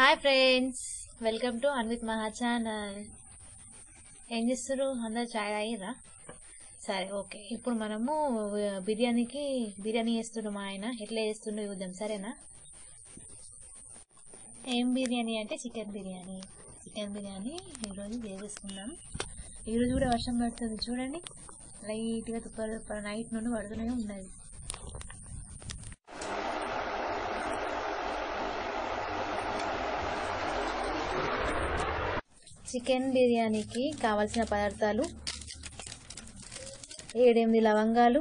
Hi friends, welcome to Anvith మహా channel. ఏం చేస్తారు? అందరు చాయ్ తాగిరా? సరే, ఓకే. ఇప్పుడు మనము బిర్యానీ చేస్తున్నాం. మా ఆయన ఎట్లా చేస్తుండో చూద్దాం, సరేనా? ఏం బిర్యానీ అంటే చికెన్ బిర్యానీ ఈరోజు చేసేసుకుందాం. ఈరోజు కూడా వర్షం పడుతుంది చూడండి, లైట్గా తుప్పర నైట్ నుండి పడుతూనే ఉన్నది. చికెన్ బిర్యానీకి కావాల్సిన పదార్థాలు: 7-8 లవంగాలు,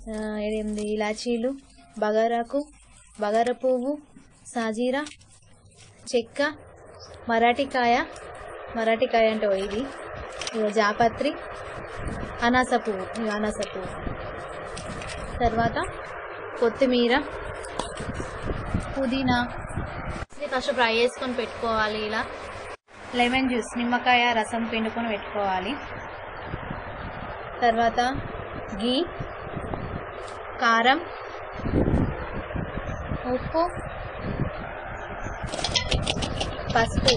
7-8 ఇలాచీలు, బగారాకు, బగారా పువ్వు, సాజీరా, చెక్క, మరాఠీకాయ అంటే ఇది జాపత్రి, అనాస పువ్వు, తర్వాత కొత్తిమీర, పుదీనా. ఫస్ట్ ఫ్రై చేసుకొని పెట్టుకోవాలి. ఇలా లెమన్ జ్యూస్, నిమ్మకాయ రసం పిండుకొని పెట్టుకోవాలి. తర్వాత గీ, కారం, ఉప్పు, పసుపు,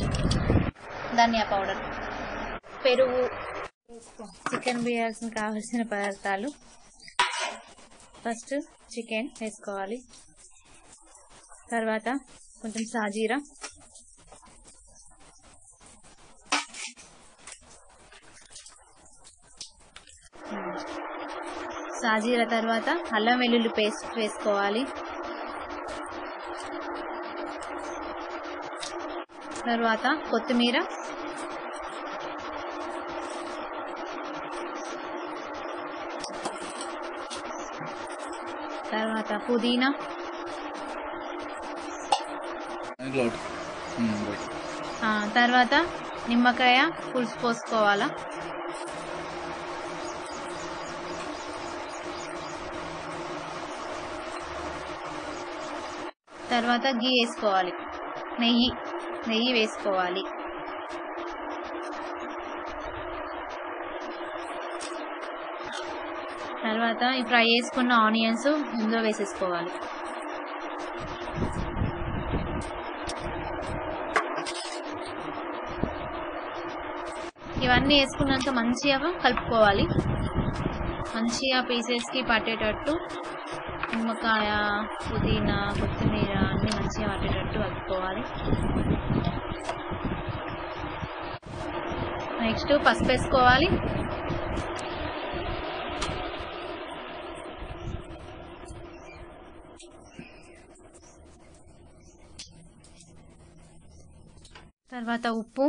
ధనియా పౌడర్, పెరుగు. చికెన్ బిర్యానీకి కావాల్సిన పదార్థాలు: ఫస్ట్ చికెన్ వేసుకోవాలి, తర్వాత కొంచెం సాజీరా, తర్వాత అల్లం వెల్లుల్లి పేస్ట్ వేసుకోవాలి, తర్వాత కొత్తిమీర, తర్వాత పుదీనా, తర్వాత నిమ్మకాయ పులుసు పోసుకోవాలా, తర్వాత గీ వేసుకోవాలి, నెయ్యి వేసుకోవాలి, తర్వాత ఈ ఫ్రై చేసుకున్న ఆనియన్స్ ఇందులో వేసేసుకోవాలి. ఇవన్నీ వేసుకున్నాక మంచిగా కలుపుకోవాలి. మంచిగా పీసెస్కి పట్టేటట్టు నిమ్మకాయ, పుదీనా, కొత్తిమీర అన్నీ మంచిగా పట్టేటట్టు కలుపుకోవాలి. నెక్స్ట్ పసుపు వేసుకోవాలి, తర్వాత ఉప్పు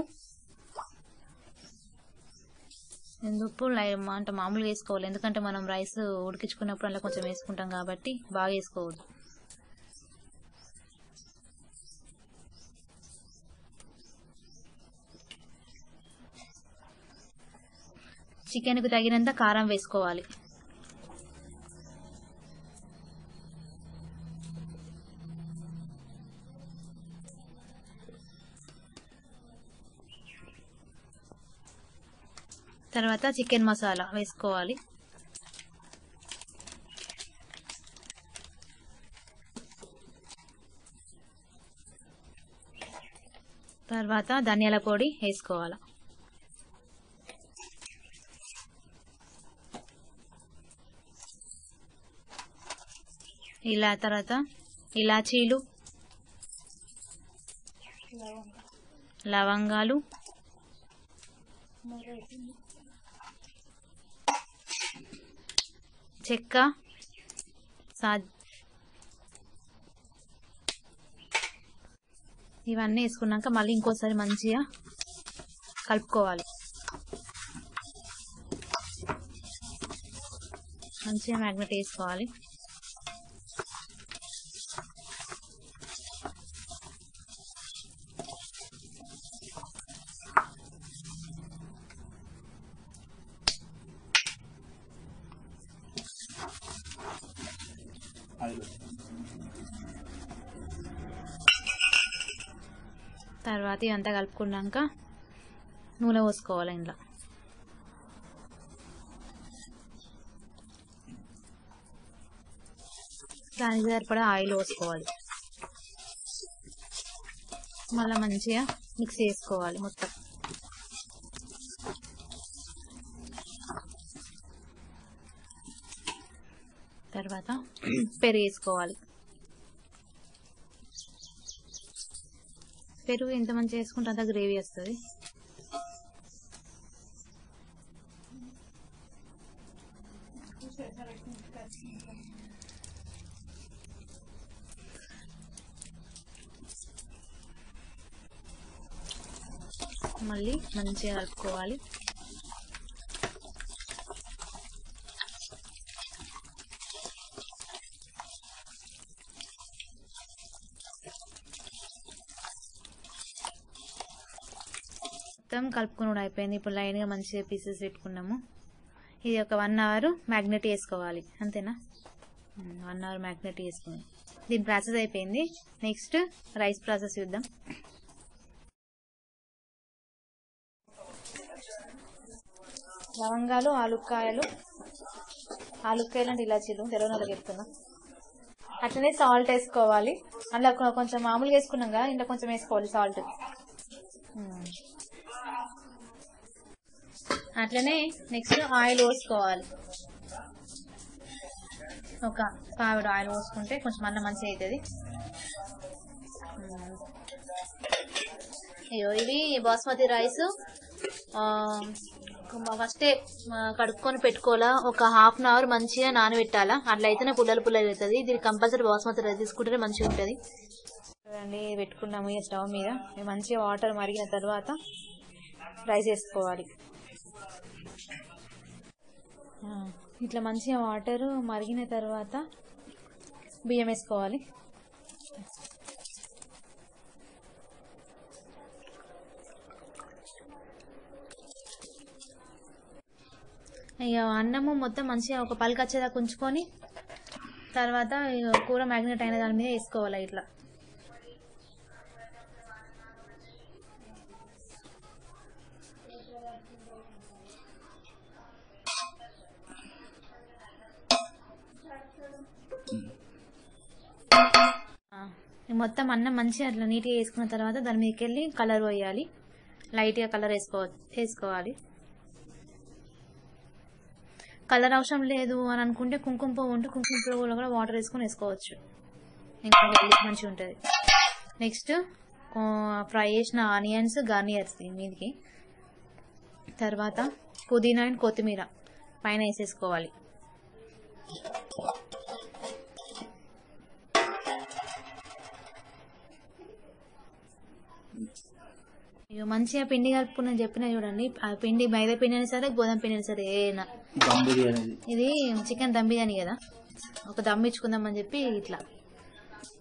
అంటే మామూలుగా వేసుకోవాలి, ఎందుకంటే మనం రైస్ ఉడికించుకున్నప్పుడు అలా కొంచెం వేసుకుంటాం కాబట్టి బాగా వేసుకోవద్దు. చికెన్కు తగినంత కారం వేసుకోవాలి, తర్వాత చికెన్ మసాలా వేసుకోవాలి, తర్వాత ధనియాల పొడి వేసుకోవాలి, తర్వాత ఇలాచీలు, లవంగాలు, చెక్క, ఇవన్నీ వేసుకున్నాక మళ్ళీ ఇంకోసారి మంచిగా కలుపుకోవాలి. మంచిగా మ్యాగ్నెట్ వేసుకోవాలి. తర్వాత ఇదంతా కలుపుకున్నాక నూనె పోసుకోవాలి. ఇంట్లో దానికి సరిపడా ఆయిల్ పోసుకోవాలి. మళ్ళీ మంచిగా మిక్స్ చేసుకోవాలి మొత్తం. తర్వాత పెరుగు వేసుకోవాలి. పెరుగు ఎంత మంచిగా వేసుకుంటే అంత గ్రేవీ వస్తుంది. మళ్ళీ మంచిగా కలుపుకోవాలి. మొత్తం కలుపుకుని అయిపోయింది. ఇప్పుడు లైన్గా మంచిగా పీసెస్ పెట్టుకున్నాము. ఇది ఒక 1 అవర్ మ్యాగ్నెట్ చేసుకోవాలి. అంతేనా? 1 అవర్ మ్యాగ్నెట్ చేసుకుని దీని ప్రాసెస్ అయిపోయింది. నెక్స్ట్ రైస్ ప్రాసెస్ చూద్దాం. లవంగాలు, ఆలుక్కాయలు అంటే ఇలాచీలు తెలవనోళ్ళకి చెప్తున్నా. అట్లనే సాల్ట్ వేసుకోవాలి. అందులో కొంచెం మామూలుగా వేసుకున్నాం కదా, ఇంట్లో కొంచెం వేసుకోవాలి సాల్ట్. అట్లనే నెక్స్ట్ ఆయిల్ పోసుకోవాలి. ఒక పావిడ ఆయిల్ పోసుకుంటే కొంచెం అన్నం మంచిగా అవుతుంది. ఇవి బాస్మతి రైస్ ఫస్టే కడుక్కొని పెట్టుకోవాలా. ఒక 1/2 అవర్ మంచిగా నానబెట్టాలా. అట్లా అయితేనే పుల్లలు అవుతుంది. దీనికి కంపల్సరీ బాస్మతి రైస్ తీసుకుంటేనే మంచిగా ఉంటుంది. చూడండి, పెట్టుకున్నాము ఈ స్టవ్ మీద. మంచిగా వాటర్ మరిగిన తర్వాత రైస్ వేసుకోవాలి. ఇట్లా మంచిగా వాటర్ మరిగిన తర్వాత బియ్యం వేసుకోవాలి. ఇక అన్నము మొత్తం మంచిగా ఒక పలుకు వచ్చేదాకా ఉంచుకొని తర్వాత కూర మ్యాగ్నెట్ అయిన దాని మీద వేసుకోవాలి. ఇట్లా మొత్తం అన్నం మంచిగా అట్లా నీట్గా వేసుకున్న తర్వాత దాని మీదకి వెళ్ళి కలర్ పోయాలి. లైట్గా కలర్ వేసుకోవాలి. కలర్ అవసరం లేదు అని అనుకుంటే కుంకుమ పువ్వు ఉంటే కుంకుమ పువ్వులో కూడా వాటర్ వేసుకొని వేసుకోవచ్చు. ఇంకా మంచిగా ఉంటుంది. నెక్స్ట్ ఫ్రై చేసిన ఆనియన్స్ గార్నియర్స్ మీదకి, తర్వాత పుదీనా అండ్ కొత్తిమీర పైన వేసేసుకోవాలి. మంచిగా పిండి కలుపుకుని చెప్పిన చూడండి. ఆ పిండి మైదా పిండి అయినా సరే, గోధుమ పిండి అయినా సరే, ఏదైనా. ఇది చికెన్ దమ్ బిర్యానీ కదా, ఒక దమ్ ఇచ్చుకుందామని చెప్పి ఇట్లా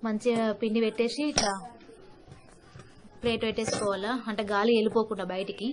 మంచిగా పిండి పెట్టేసి ఇట్లా ప్లేట్ పెట్టేసుకోవాలా. అంటే గాలి వెళ్ళిపోకుండా బయటికి.